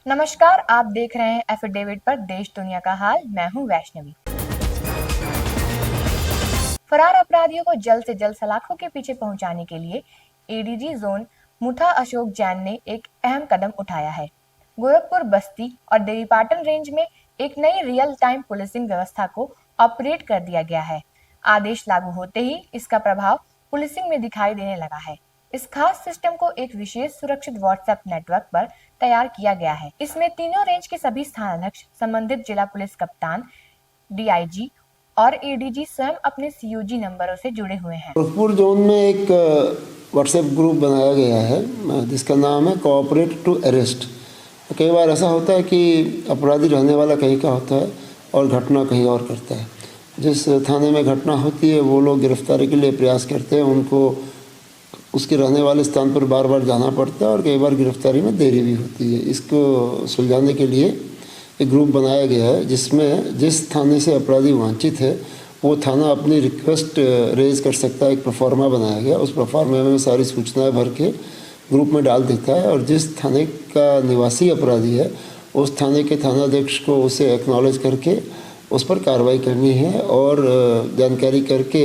नमस्कार, आप देख रहे हैं एफिडेविट पर देश दुनिया का हाल। मैं हूं वैष्णवी। फरार अपराधियों को जल्द से जल्द सलाखों के पीछे पहुंचाने के लिए एडीजी जोन मुथा अशोक जैन ने एक अहम कदम उठाया है। गोरखपुर, बस्ती और देवीपाटन रेंज में एक नई रियल टाइम पुलिसिंग व्यवस्था को ऑपरेट कर दिया गया है। आदेश लागू होते ही इसका प्रभाव पुलिसिंग में दिखाई देने लगा है। इस खास सिस्टम को एक विशेष सुरक्षित व्हाट्सएप नेटवर्क पर तैयार किया गया है। इसमें तीनों रेंज के सभी स्थानाध्यक्ष, संबंधित जिला पुलिस कप्तान, डीआईजी और एडीजी स्वयं अपने सीयूजी नंबरों से जुड़े हुए हैं। गोरखपुर जोन में एक व्हाट्सएप ग्रुप बनाया गया है जिसका नाम है कोऑपरेट टू अरेस्ट। कई बार ऐसा होता है कि अपराधी रहने वाला कहीं का होता है और घटना कहीं और करता है। जिस थाने में घटना होती है वो लोग गिरफ्तारी के लिए प्रयास करते हैं, उनको उसके रहने वाले स्थान पर बार बार जाना पड़ता है और कई बार गिरफ्तारी में देरी भी होती है। इसको सुलझाने के लिए एक ग्रुप बनाया गया है जिसमें जिस थाने से अपराधी वांछित है वो थाना अपनी रिक्वेस्ट रेज कर सकता है। एक प्रोफार्मा बनाया गया, उस प्रोफार्मा में सारी सूचनाएं भर के ग्रुप में डाल देता है और जिस थाने का निवासी अपराधी है उस थाने के थानाध्यक्ष को उसे एक्नॉलेज करके उस पर कार्रवाई करनी है और जानकारी करके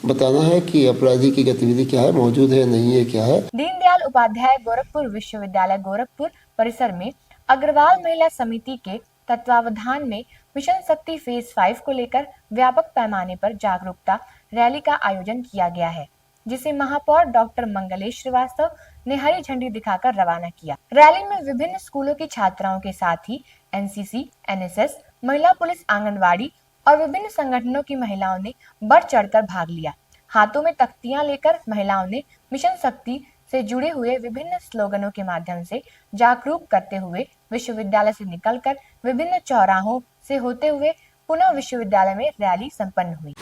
बताना है कि अपराधी की गतिविधि क्या है, मौजूद है, नहीं है, क्या है। दीनदयाल उपाध्याय गोरखपुर विश्वविद्यालय गोरखपुर परिसर में अग्रवाल महिला समिति के तत्वावधान में मिशन शक्ति फेज 5 को लेकर व्यापक पैमाने पर जागरूकता रैली का आयोजन किया गया है, जिसे महापौर डॉक्टर मंगलेश श्रीवास्तव ने हरी झंडी दिखाकर रवाना किया। रैली में विभिन्न स्कूलों की छात्राओं के साथ ही एनसीसी, एनएसएस, महिला पुलिस, आंगनवाड़ी और विभिन्न संगठनों की महिलाओं ने बढ़ चढ़कर भाग लिया। हाथों में तख्तियां लेकर महिलाओं ने मिशन शक्ति से जुड़े हुए विभिन्न स्लोगनों के माध्यम से जागरूक करते हुए विश्वविद्यालय से निकलकर विभिन्न चौराहों से होते हुए पुनः विश्वविद्यालय में रैली संपन्न हुई।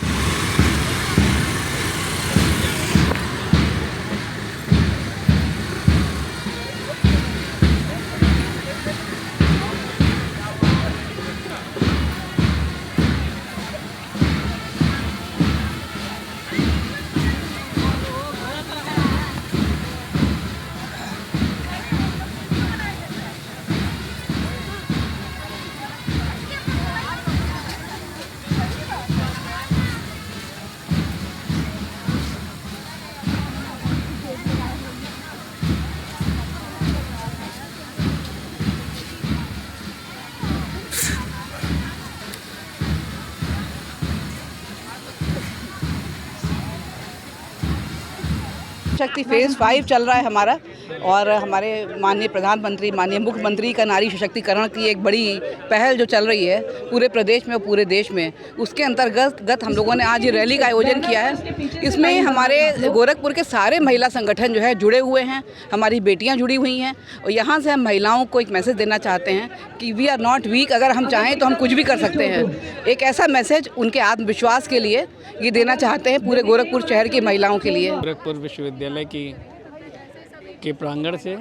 शक्ति फेज 5 चल रहा है हमारा और हमारे माननीय प्रधानमंत्री, माननीय मुख्यमंत्री का नारी सशक्तिकरण की एक बड़ी पहल जो चल रही है पूरे प्रदेश में और पूरे देश में, उसके अंतर्गत हम लोगों ने आज ये रैली का आयोजन किया है। इसमें हमारे गोरखपुर के सारे महिला संगठन जो है जुड़े हुए हैं, हमारी बेटियां जुड़ी हुई हैं और यहाँ से हम महिलाओं को एक मैसेज देना चाहते हैं कि वी आर नॉट वीक। अगर हम चाहें तो हम कुछ भी कर सकते हैं। एक ऐसा मैसेज उनके आत्मविश्वास के लिए ये देना चाहते हैं पूरे गोरखपुर शहर की महिलाओं के लिए। गोरखपुर विश्वविद्यालय के प्रांगण से,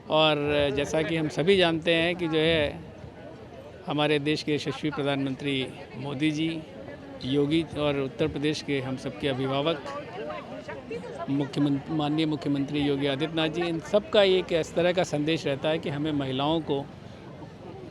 और जैसा कि हम सभी जानते हैं कि जो है हमारे देश के यशस्वी प्रधानमंत्री मोदी जी, योगी और उत्तर प्रदेश के हम सबके अभिभावक माननीय मुख्यमंत्री योगी आदित्यनाथ जी, इन सब का एक इस तरह का संदेश रहता है कि हमें महिलाओं को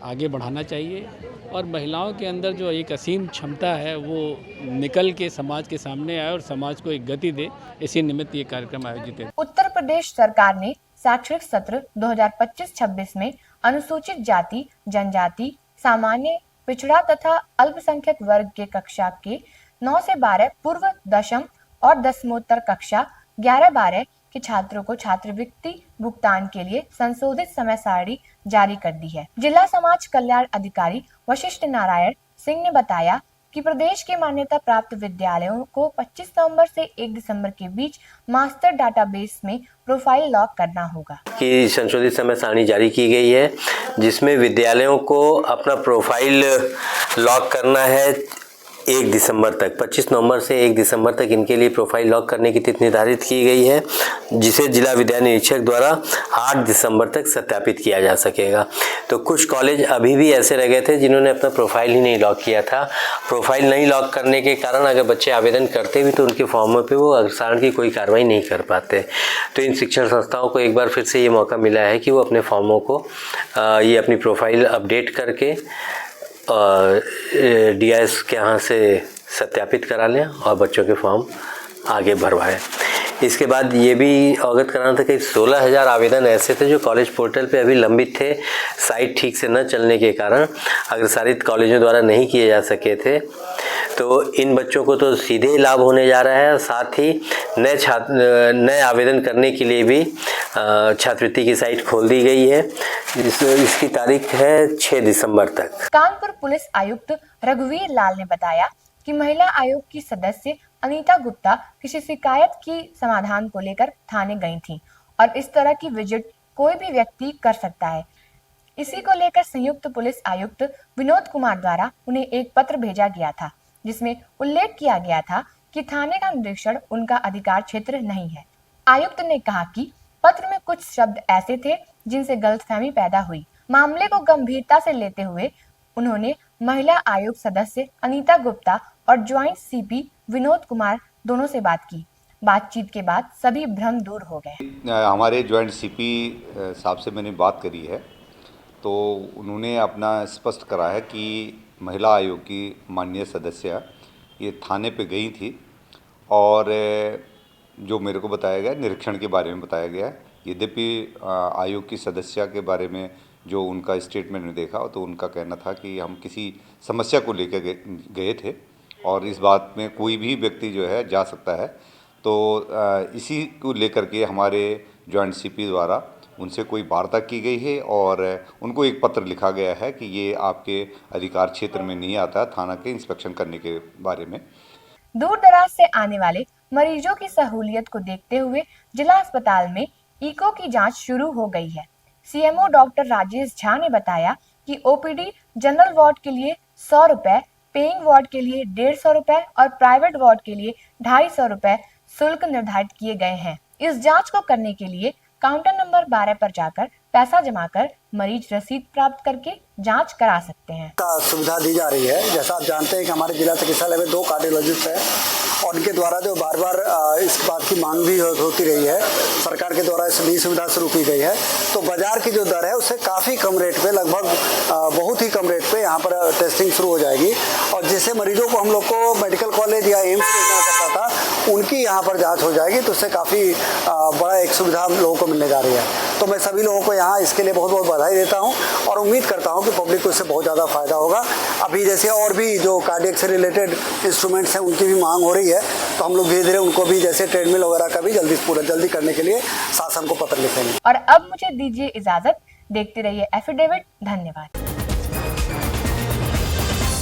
आगे बढ़ाना चाहिए और महिलाओं के अंदर जो एक असीम क्षमता है वो निकल के समाज के सामने आए और समाज को एक गति दे। इसी निमित्त ये कार्यक्रम आयोजित है। उत्तर प्रदेश सरकार ने शैक्षणिक सत्र 2025-26 में अनुसूचित जाति, जनजाति, सामान्य, पिछड़ा तथा अल्पसंख्यक वर्ग के कक्षा के 9 से 12, पूर्व दशम और दसमोत्तर कक्षा 11-12 के छात्रों को छात्रवृत्ति भुगतान के लिए संशोधित समय सारणी जारी कर दी है। जिला समाज कल्याण अधिकारी वशिष्ठ नारायण सिंह ने बताया कि प्रदेश के मान्यता प्राप्त विद्यालयों को 25 नवंबर से 1 दिसंबर के बीच मास्टर डाटाबेस में प्रोफाइल लॉक करना होगा। की संशोधित समय सारणी जारी की गई है जिसमें विद्यालयों को अपना प्रोफाइल लॉक करना है 1 दिसंबर तक 25 नवंबर से 1 दिसंबर तक इनके लिए प्रोफाइल लॉक करने की तिथि निर्धारित की गई है, जिसे जिला विद्या निरीक्षक द्वारा 8 दिसंबर तक सत्यापित किया जा सकेगा। तो कुछ कॉलेज अभी भी ऐसे रह गए थे जिन्होंने अपना प्रोफाइल ही नहीं लॉक किया था। प्रोफाइल नहीं लॉक करने के कारण अगर बच्चे आवेदन करते भी तो उनके फॉर्मों पे वो अग्रसारण की कोई कार्रवाई नहीं कर पाते। तो इन शिक्षण संस्थाओं को एक बार फिर से ये मौका मिला है कि वो अपने फॉर्मों को ये अपनी प्रोफाइल अपडेट करके DIS के यहाँ से सत्यापित करा लें और बच्चों के फॉर्म आगे भरवाएं। इसके बाद ये भी अवगत कराना था कि 16,000 आवेदन ऐसे थे जो कॉलेज पोर्टल पे अभी लंबित थे, साइट ठीक से न चलने के कारण अग्रसारित कॉलेजों द्वारा नहीं किए जा सके थे। तो इन बच्चों को तो सीधे लाभ होने जा रहा है और साथ ही नए आवेदन करने के लिए भी छात्रवृत्ति की साइट खोल दी गई है। इसकी तारीख है 6 दिसंबर तक। कानपुर पुलिस आयुक्त रघुवीर लाल ने बताया कि महिला आयोग की सदस्य अनीता गुप्ता किसी शिकायत की समाधान को लेकर थाने गई थीं और इस तरह की विजिट कोई भी व्यक्ति कर सकता है। इसी को लेकर संयुक्त पुलिस आयुक्त विनोद कुमार द्वारा उन्हें एक पत्र भेजा गया था, जिसमें उल्लेख किया गया था कि थाने का निरीक्षण उनका अधिकार क्षेत्र नहीं है। आयुक्त ने कहा कि पत्र में कुछ शब्द ऐसे थे जिनसे गलतफहमी पैदा हुई। मामले को गंभीरता से लेते हुए उन्होंने महिला आयोग सदस्य अनीता गुप्ता और ज्वाइंट CP विनोद कुमार दोनों से बात की। बातचीत के बाद सभी भ्रम दूर हो गए। हमारे ज्वाइंट CP साहब से मैंने बात करी है, तो उन्होंने अपना स्पष्ट करा है कि महिला आयोग की माननीय सदस्य ये थाने पे गई थी और जो मेरे को बताया गया निरीक्षण के बारे में बताया गया है। यद्यपि आयोग की सदस्य के बारे में जो उनका स्टेटमेंट में देखा तो उनका कहना था कि हम किसी समस्या को लेकर गए थे और इस बात में कोई भी व्यक्ति जो है जा सकता है। तो इसी को लेकर के हमारे जॉइंट CP द्वारा उनसे कोई वार्ता की गई है और उनको एक पत्र लिखा गया है कि ये आपके अधिकार क्षेत्र में नहीं आता, थाना के इंस्पेक्शन करने के बारे में। दूर दराज से आने वाले मरीजों की सहूलियत को देखते हुए जिला अस्पताल में इको की जांच शुरू हो गई है। CMO डॉक्टर राजेश झा ने बताया कि OPD जनरल वार्ड के लिए 100 रुपए, पेइंग वार्ड के लिए 150 रुपए और प्राइवेट वार्ड के लिए 250 रुपए शुल्क निर्धारित किए गए हैं। इस जांच को करने के लिए काउंटर नंबर 12 पर जाकर पैसा जमा कर मरीज रसीद प्राप्त करके जांच करा सकते हैं। सुविधा दी जा रही है। जैसा आप जानते हैं कि हमारे जिला चिकित्सालय में 2 कार्डियोलॉजिस्ट हैं और उनके द्वारा जो बार बार इस बात की मांग भी होती रही है, सरकार के द्वारा इस नई सुविधा शुरू की गई है। तो बाजार की जो दर है उससे काफ़ी कम रेट पे, लगभग बहुत ही कम रेट पे यहाँ पर टेस्टिंग शुरू हो जाएगी और जिससे मरीजों को हम लोग को मेडिकल कॉलेज या एम्स भेजना पड़ता था, उनकी यहाँ पर जाँच हो जाएगी। तो उससे काफ़ी बड़ा एक सुविधा हम लोगों को मिलने जा रही है। तो मैं सभी लोगों को यहाँ इसके लिए बहुत बहुत बधाई देता हूँ और उम्मीद करता हूँ कि पब्लिक को इससे बहुत ज़्यादा फायदा होगा। अभी जैसे और भी जो कार्डियक से रिलेटेड इंस्ट्रूमेंट्स हैं उनकी भी मांग हो रही है, तो हम लोग धीरे धीरे उनको भी जैसे ट्रेडमिल वगैरह का भी जल्दी करने के लिए शासन को पत्र लिखेंगे। और अब मुझे दीजिए इजाजत, देखते रहिए एफिडेविट। धन्यवाद।